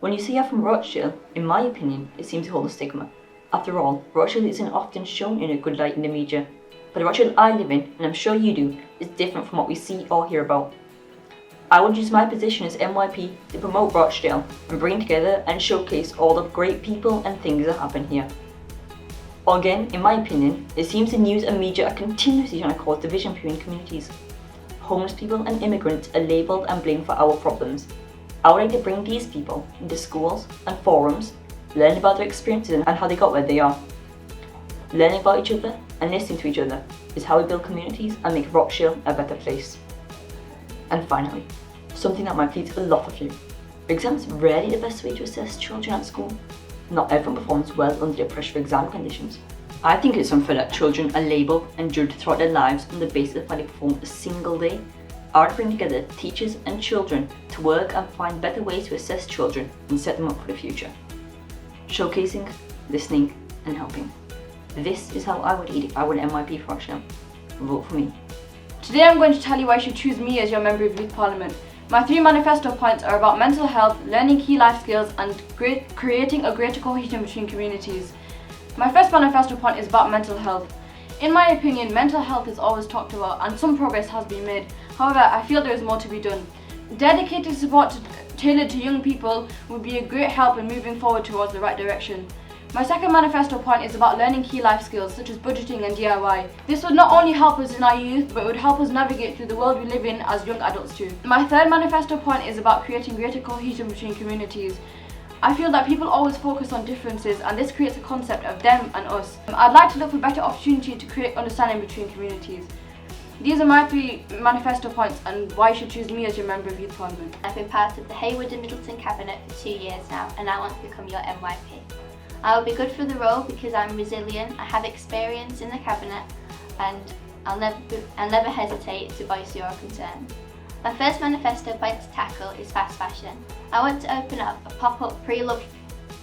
When you say you're from Rochdale, in my opinion, it seems to hold a stigma. After all, Rochdale isn't often shown in a good light in the media. But the Rochdale I live in, and I'm sure you do, is different from what we see or hear about. I would use my position as MYP to promote Rochdale and bring together and showcase all the great people and things that happen here. Again, in my opinion, it seems the news and media are continuously trying to cause division between communities. Homeless people and immigrants are labelled and blamed for our problems. I would like to bring these people into schools and forums, learn about their experiences and how they got where they are. Learning about each other and listening to each other is how we build communities and make Rochdale a better place. And finally, something that might please a lot of you. Are exams rarely the best way to assess children at school? Not everyone performs well under the pressure of exam conditions. I think it's unfair that children are labelled and judged throughout their lives on the basis of how they perform a single day. I would bring together teachers and children to work and find better ways to assess children and set them up for the future. Showcasing, listening and helping. This is how I would lead if I were an MYP for Rochdale. Vote for me. Today I'm going to tell you why you should choose me as your Member of Youth Parliament. My 3 manifesto points are about mental health, learning key life skills and creating a greater cohesion between communities. My first manifesto point is about mental health. In my opinion, mental health is always talked about and some progress has been made. However, I feel there is more to be done. Dedicated support tailored to young people would be a great help in moving forward towards the right direction. My second manifesto point is about learning key life skills such as budgeting and DIY. This would not only help us in our youth, but it would help us navigate through the world we live in as young adults too. My third manifesto point is about creating greater cohesion between communities. I feel that people always focus on differences and this creates a concept of them and us. I'd like to look for better opportunity to create understanding between communities. These are my 3 manifesto points and why you should choose me as your Member of Youth Parliament. I've been part of the Haywood and Middleton Cabinet for 2 years now and I want to become your MYP. I will be good for the role because I'm resilient, I have experience in the Cabinet and I'll never hesitate to voice your concerns. My first manifesto point to tackle is fast fashion. I want to open up a pop-up pre-loved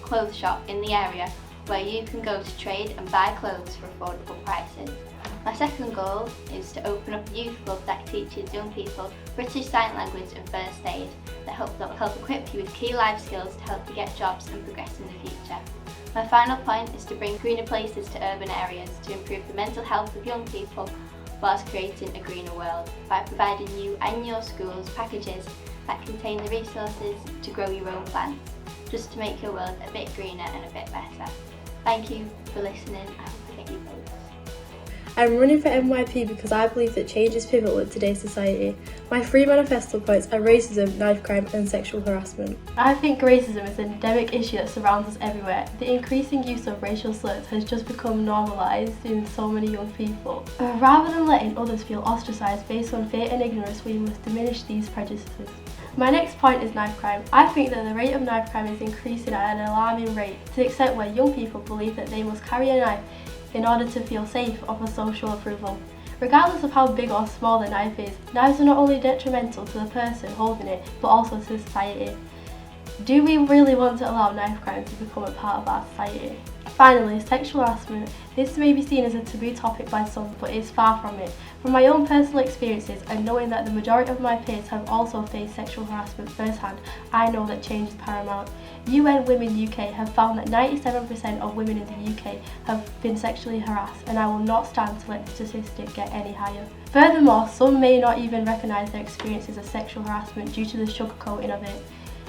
clothes shop in the area where you can go to trade and buy clothes for affordable prices. My second goal is to open up a youth club that teaches young people British Sign Language and First Aid that help equip you with key life skills to help you get jobs and progress in the future. My final point is to bring greener places to urban areas to improve the mental health of young people whilst creating a greener world by providing you and your schools packages that contain the resources to grow your own plants, just to make your world a bit greener and a bit better. Thank you for listening. I hope to get your votes. I'm running for MYP because I believe that change is pivotal in today's society. My 3 manifesto points are racism, knife crime and sexual harassment. I think racism is an endemic issue that surrounds us everywhere. The increasing use of racial slurs has just become normalised in so many young people. Rather than letting others feel ostracised based on fear and ignorance, we must diminish these prejudices. My next point is knife crime. I think that the rate of knife crime is increasing at an alarming rate to the extent where young people believe that they must carry a knife in order to feel safe or for social approval. Regardless of how big or small the knife is, knives are not only detrimental to the person holding it, but also to society. Do we really want to allow knife crime to become a part of our society? Finally, sexual harassment. This may be seen as a taboo topic by some, but it's far from it. From my own personal experiences and knowing that the majority of my peers have also faced sexual harassment firsthand, I know that change is paramount. UN Women UK have found that 97% of women in the UK have been sexually harassed, and I will not stand to let the statistic get any higher. Furthermore, some may not even recognise their experiences of sexual harassment due to the sugarcoating of it.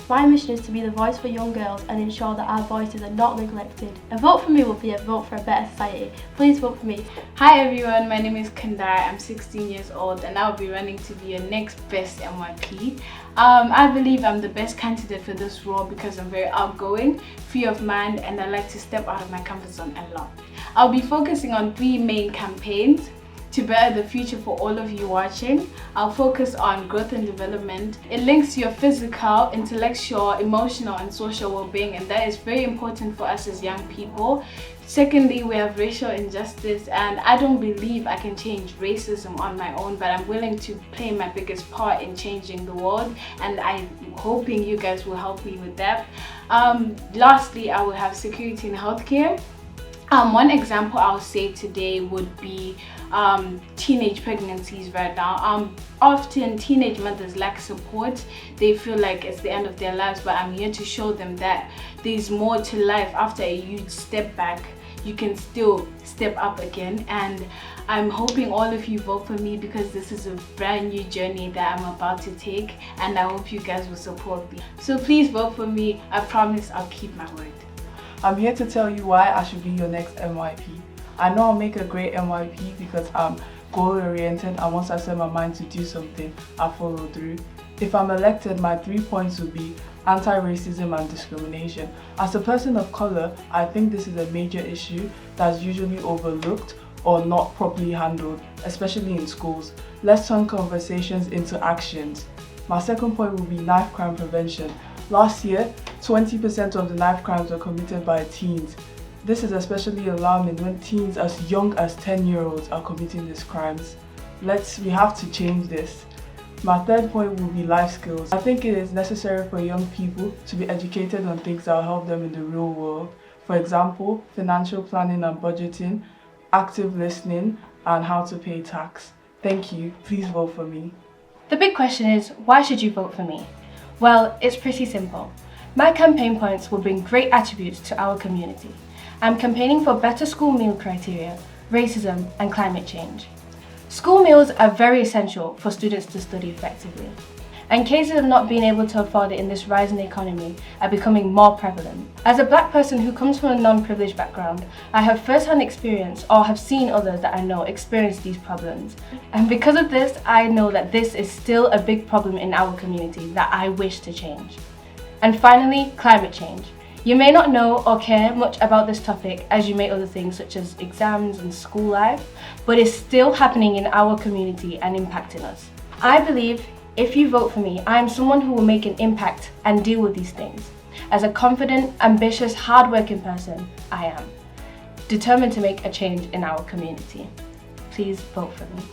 My mission is to be the voice for young girls and ensure that our voices are not neglected. A vote for me will be a vote for a better society. Please vote for me. Hi everyone, my name is Kandai. I'm 16 years old and I'll be running to be your next best MYP. I believe I'm the best candidate for this role because I'm very outgoing, free of mind, and I like to step out of my comfort zone a lot. I'll be focusing on 3 main campaigns to better the future for all of you watching. I'll focus on growth and development. It links to your physical, intellectual, emotional and social well-being, and that is very important for us as young people. Secondly, we have racial injustice, and I don't believe I can change racism on my own, but I'm willing to play my biggest part in changing the world, and I'm hoping you guys will help me with that. Lastly, I will have security in healthcare. One example I'll say today would be teenage pregnancies right now. Often teenage mothers lack support. They feel like it's the end of their lives, but I'm here to show them that there's more to life. After a huge step back, you can still step up again. And I'm hoping all of you vote for me, because this is a brand new journey that I'm about to take, and I hope you guys will support me. So please vote for me. I promise I'll keep my word. I'm here to tell you why I should be your next MYP. I know I'll make a great MYP because I'm goal-oriented, and once I set my mind to do something, I follow through. If I'm elected, my 3 points would be anti-racism and discrimination. As a person of colour, I think this is a major issue that's usually overlooked or not properly handled, especially in schools. Let's turn conversations into actions. My second point would be knife crime prevention. Last year, 20% of the knife crimes were committed by teens. This is especially alarming when teens as young as 10-year-olds are committing these crimes. We have to change this. My third point will be life skills. I think it is necessary for young people to be educated on things that will help them in the real world. For example, financial planning and budgeting, active listening, and how to pay tax. Thank you. Please vote for me. The big question is, why should you vote for me? Well, it's pretty simple. My campaign points will bring great attributes to our community. I'm campaigning for better school meal criteria, racism, and climate change. School meals are very essential for students to study effectively, and cases of not being able to afford it in this rising economy are becoming more prevalent. As a black person who comes from a non-privileged background, I have first-hand experience, or have seen others that I know experience these problems. And because of this, I know that this is still a big problem in our community that I wish to change. And finally, climate change. You may not know or care much about this topic as you may other things such as exams and school life, but it's still happening in our community and impacting us. I believe if you vote for me, I am someone who will make an impact and deal with these things. As a confident, ambitious, hard-working person, I am determined to make a change in our community. Please vote for me.